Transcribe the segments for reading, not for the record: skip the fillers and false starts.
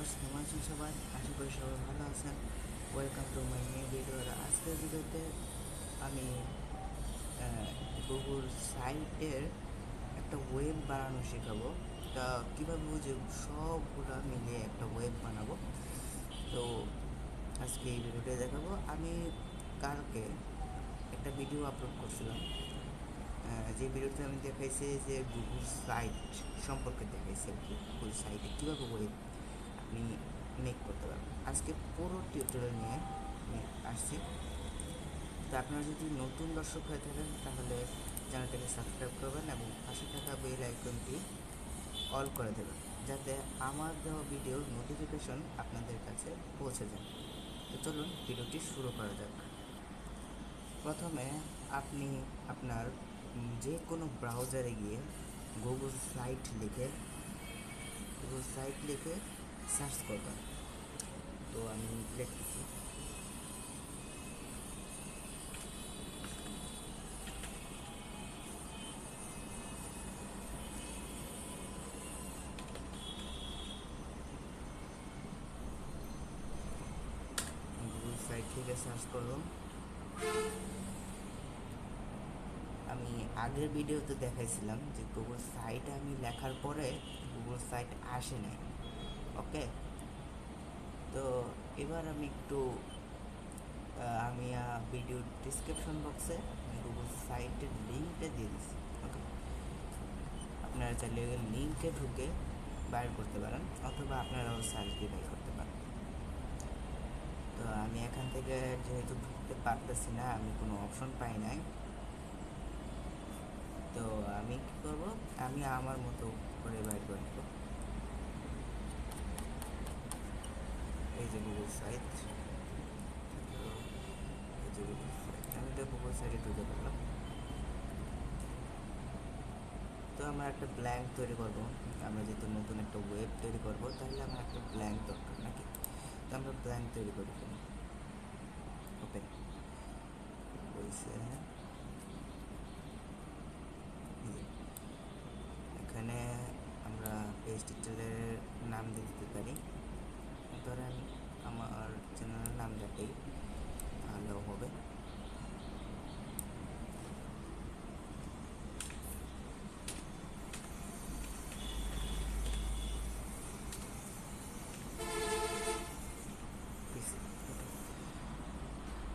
Viewers, কেমন আছেন সবাই? আশা করি সবাই ভালো আছেন। Welcome to my new video. আজকের ভিডিওতে আমি গুগল সাইটের একটা ওয়েব বানানো শেখাবো। তা কীভাবে বুঝে সবগুলো মিলিয়ে একটা ওয়েব বানাবো, তো আজকে এই ভিডিওটা দেখাবো। আমি কালকে একটা ভিডিও আপলোড করছিলাম, যে ভিডিওতে আমি দেখাইছি যে গুগল সাইট সম্পর্কে দেখাইছি আর কি। গুগল সাইটে কীভাবে ওয়েব আপনি মেক করতে পারবেন, আজকে পুরো টিউটোরিয়াল নিয়ে আমি আসছি। তো আপনারা যদি নতুন দর্শক হয়ে থাকেন তাহলে চ্যানেলটাকে সাবস্ক্রাইব করবেন এবং পাশে থাকা বেল আইকনটি অল করে দেবেন, যাতে আমার দেওয়া ভিডিওর নোটিফিকেশন আপনাদের কাছে পৌঁছে যায়। তো চলুন ভিডিওটি শুরু করা যাক। প্রথমে আপনি আপনার যে কোনো ব্রাউজারে গিয়ে গুগল সাইট লিখে সার্চ করবেন। তো আমি লিখতেছি গুগল সাইট থেকে সার্চ করলাম। আমি আগের ভিডিওতে দেখাইছিলাম যে গুগল সাইট আমি লেখার পরে গুগল সাইট আসে নাই। ওকে, তো এবার আমি একটু আমি ভিডিও ডিসক্রিপশন বক্সে গুগল সাইটের লিঙ্কটা দিয়ে দিচ্ছি। ওকে, আপনারা চাইলে লিঙ্কে ঢুকে বাইর করতে পারেন, অথবা আপনারাও সার্চ দিয়ে বাইর করতে পারেন। তো আমি এখান থেকে যেহেতু ঢুকতে পারতেছি না, আমি কোনো অপশন পাই নাই, তো আমি কী করব, আমি আমার মতো করে বাইর করে নেব। এই যে গুগল সাইট, আমি তো গুগল সাইটে ঢুকে পারলাম। তো আমরা একটা ব্ল্যাঙ্ক তৈরি করব। আমরা যেহেতু নতুন একটা ওয়েব তৈরি করব, তাহলে আমার একটা ব্ল্যাঙ্ক দরকার নাকি। তো আমরা ব্ল্যাঙ্ক তৈরি করি। ওকে, বলছে এখানে আমরা পেজ টাইটেলের নাম দিতে পারি। ধরেন আমার চ্যানেলের নাম দেখাই, তাহলেও হবে।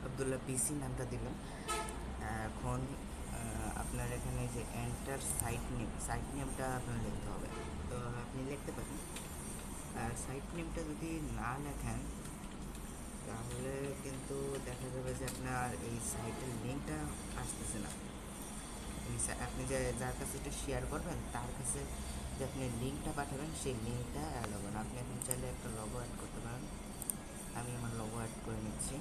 আবদুল্লাহ পিসি নামটা দিলাম। এখন আপনার এখানে যে এন্টার সাইট নেমটা আপনার লিখতে হবে। তো আপনি লিখতে পারেন, আর সাইট নেমটা যদি না লেখেন তাহলে কিন্তু দেখা যাবে যে আপনার এই সাইটের লিঙ্কটা আসতেছে না। আপনি যে যার কাছে এটা শেয়ার করবেন তার কাছে যে আপনি লিঙ্কটা পাঠাবেন, সেই লিঙ্কটা অ্যাড হবে না। আপনি এখন চাইলে একটা লগো অ্যাড করতে পারেন। আমি আমার লগো অ্যাড করে নিচ্ছি।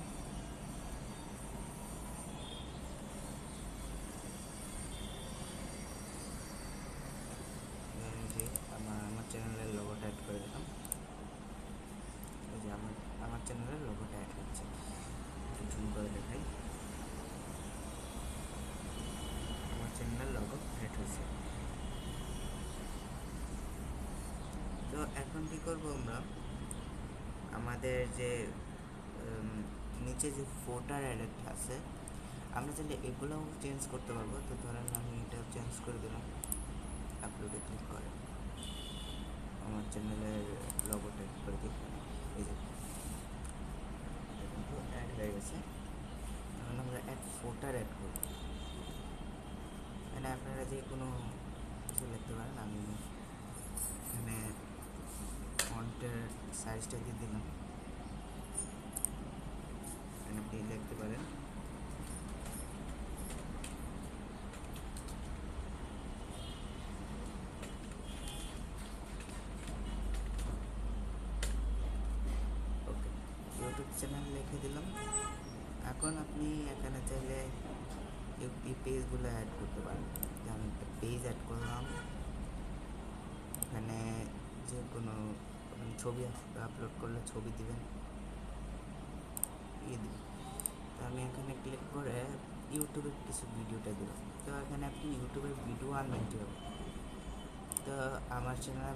যে আমার চ্যানেলের লোগোটা অ্যাড করে দিলাম। এই যে আমার চ্যানেলের লোগোটা অ্যাড হচ্ছে, জুম করে দেখাই। আমার চ্যানেলের লোগো অ্যাড হয়েছে। তো এখন কী করবো, আমরা আমাদের যে নিচে যে ফোটার অ্যাডটা আছে, আমরা চাইলে এগুলোও চেঞ্জ করতে পারবো। তো ধরেন আমি এটা চেঞ্জ করে দিলাম, আপলোডে ক্লিক করে আমার চ্যানেলের লোগোটা অ্যাড করে দিই। এই যে কিন্তু অ্যাড হয়ে গেছে। এখন আমরা ফোটার অ্যাড করব। এখানে আপনারা যে কোনো কিছু লিখতে পারেন। আমি এখানে ফন্টের সাইজটা দিয়ে দিলাম, আপনি লিখতে পারেন। ওকে, ইউটিউব চ্যানেল লিখে দিলাম। এখন আপনি এখানে চাইলে এই পেজগুলো অ্যাড করতে পারেন। আমি একটা পেজ অ্যাড করলাম, এখানে যে কোনো ছবি আপলোড করলে ছবি দিবেন, দিবেন। তো আমি এখানে ক্লিক করে ইউটিউবের কিছু ভিডিওটা দিলাম। তো এখানে আপনি ইউটিউবের ভিডিও আনবেন কীভাবে, তো আমার চ্যানেল